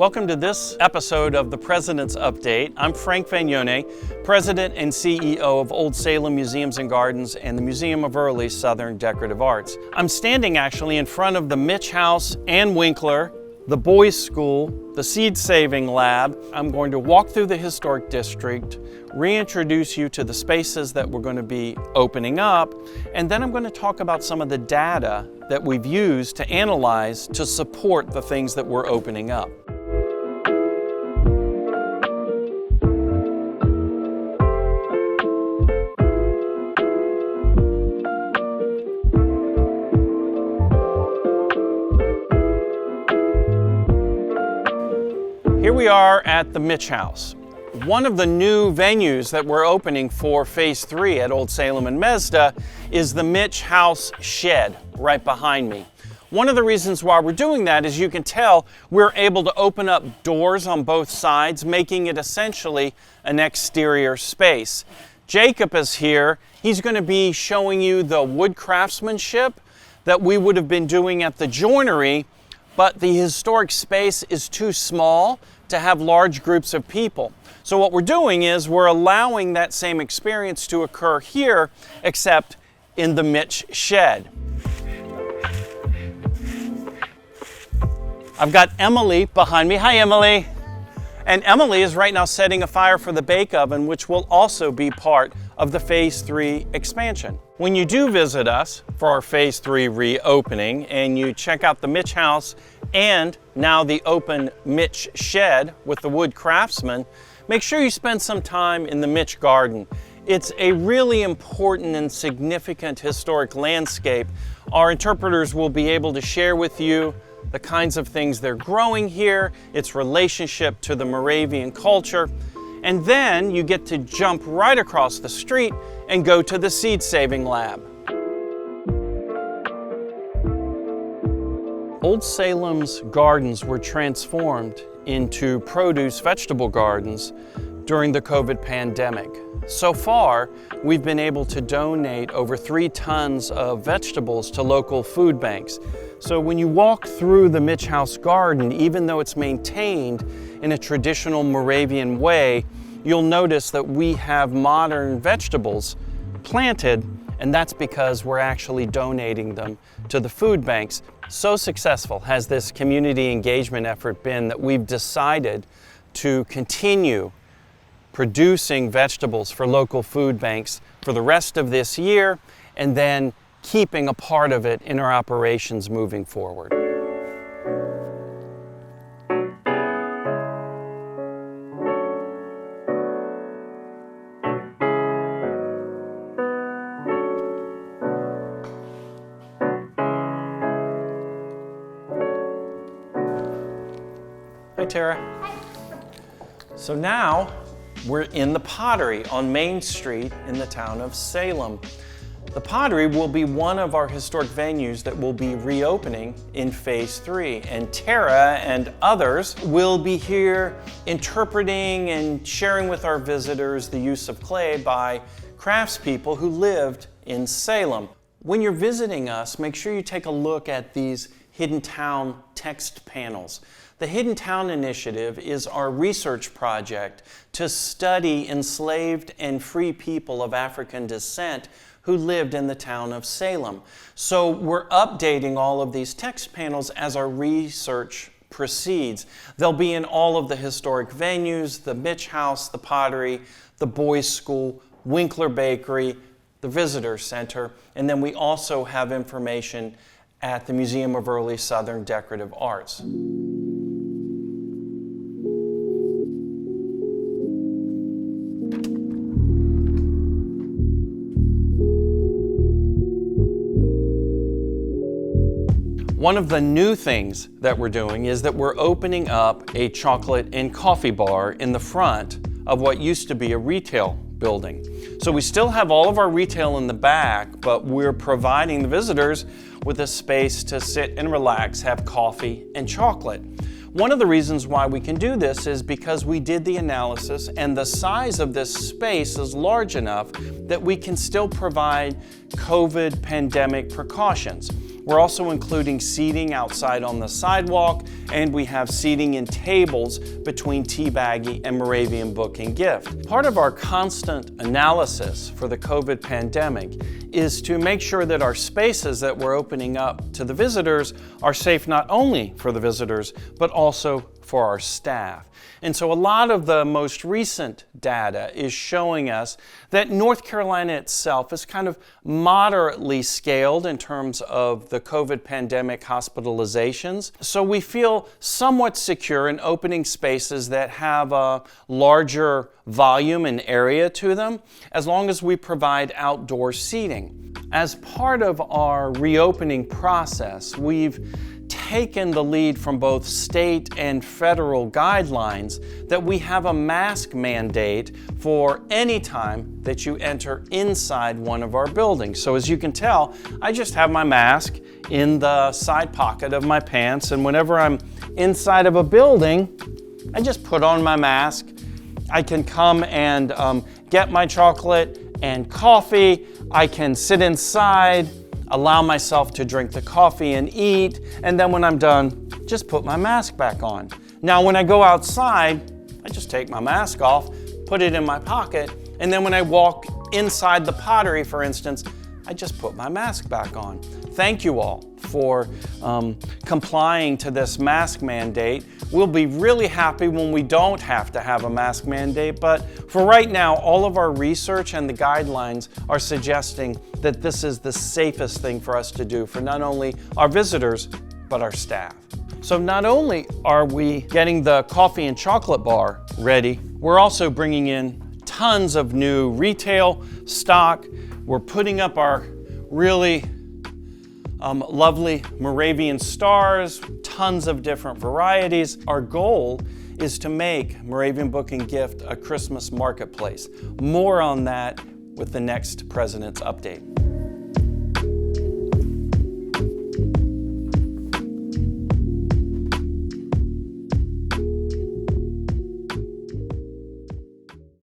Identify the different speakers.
Speaker 1: Welcome to this episode of the President's Update. I'm Frank Vagnone, President and CEO of Old Salem Museums and Gardens and the Museum of Early Southern Decorative Arts. I'm standing actually in front of the Mitch House and Winkler, the Boys School, the Seed Saving Lab. I'm going to walk through the historic district, reintroduce you to the spaces that we're going to be opening up, and then I'm going to talk about some of the data that we've used to analyze to support the things that we're opening up. Here we are at the Mitch House. One of the new venues that we're opening for Phase 3 at Old Salem and Mesda is the Mitch House Shed right behind me. One of the reasons why we're doing that is you can tell we're able to open up doors on both sides, making it essentially an exterior space. Jacob is here. He's going to be showing you the wood craftsmanship that we would have been doing at the joinery, but the historic space is too small to have large groups of people. So what we're doing is we're allowing that same experience to occur here, except in the Mitch Shed. I've got Emily behind me. Hi, Emily. And Emily is right now setting a fire for the bake oven, which will also be part of the Phase 3 expansion. When you do visit us for our Phase 3 reopening and you check out the Mitch House and now the open Mitch Shed with the wood craftsman, make sure you spend some time in the Mitch Garden. It's a really important and significant historic landscape. Our interpreters will be able to share with you the kinds of things they're growing here, its relationship to the Moravian culture, and then you get to jump right across the street and go to the Seed Saving Lab. Old Salem's gardens were transformed into produce vegetable gardens during the COVID pandemic. So far, we've been able to donate over 3 tons of vegetables to local food banks. So when you walk through the Mitch House garden, even though it's maintained in a traditional Moravian way, you'll notice that we have modern vegetables planted, and that's because we're actually donating them to the food banks. So successful has this community engagement effort been that we've decided to continue producing vegetables for local food banks for the rest of this year, and then keeping a part of it in our operations moving forward. Hi, Tara.
Speaker 2: Hi.
Speaker 1: So now we're in the Pottery on Main Street in the town of Salem. The Pottery will be one of our historic venues that will be reopening in Phase 3, and Tara and others will be here interpreting and sharing with our visitors the use of clay by craftspeople who lived in Salem. When you're visiting us, make sure you take a look at these Hidden Town text panels. The Hidden Town Initiative is our research project to study enslaved and free people of African descent who lived in the town of Salem. So we're updating all of these text panels as our research proceeds. They'll be in all of the historic venues, the Mitch House, the Pottery, the Boys School, Winkler Bakery, the Visitor Center, and then we also have information at the Museum of Early Southern Decorative Arts. One of the new things that we're doing is that we're opening up a chocolate and coffee bar in the front of what used to be a retail building. So we still have all of our retail in the back, but we're providing the visitors with a space to sit and relax, have coffee and chocolate. One of the reasons why we can do this is because we did the analysis and the size of this space is large enough that we can still provide COVID pandemic precautions. We're also including seating outside on the sidewalk, and we have seating and tables between Teabaggy and Moravian Book and Gift. Part of our constant analysis for the COVID pandemic is to make sure that our spaces that we're opening up to the visitors are safe not only for the visitors, but also for our staff. And so a lot of the most recent data is showing us that North Carolina itself is kind of moderately scaled in terms of the COVID pandemic hospitalizations. So we feel somewhat secure in opening spaces that have a larger volume and area to them, as long as we provide outdoor seating. As part of our reopening process, we've taken the lead from both state and federal guidelines that we have a mask mandate for any time that you enter inside one of our buildings. So as you can tell, I just have my mask in the side pocket of my pants, and whenever I'm inside of a building, I just put on my mask. I can come and get my chocolate and coffee. I can sit inside, allow myself to drink the coffee and eat, and then when I'm done, just put my mask back on. Now, when I go outside, I just take my mask off, put it in my pocket, and then when I walk inside the pottery, for instance, I just put my mask back on. Thank you all for complying to this mask mandate. We'll be really happy when we don't have to have a mask mandate, but for right now, all of our research and the guidelines are suggesting that this is the safest thing for us to do for not only our visitors, but our staff. So not only are we getting the coffee and chocolate bar ready, we're also bringing in tons of new retail stock. We're putting up our really lovely Moravian stars, tons of different varieties. Our goal is to make Moravian Book and Gift a Christmas marketplace. More on that with the next President's Update.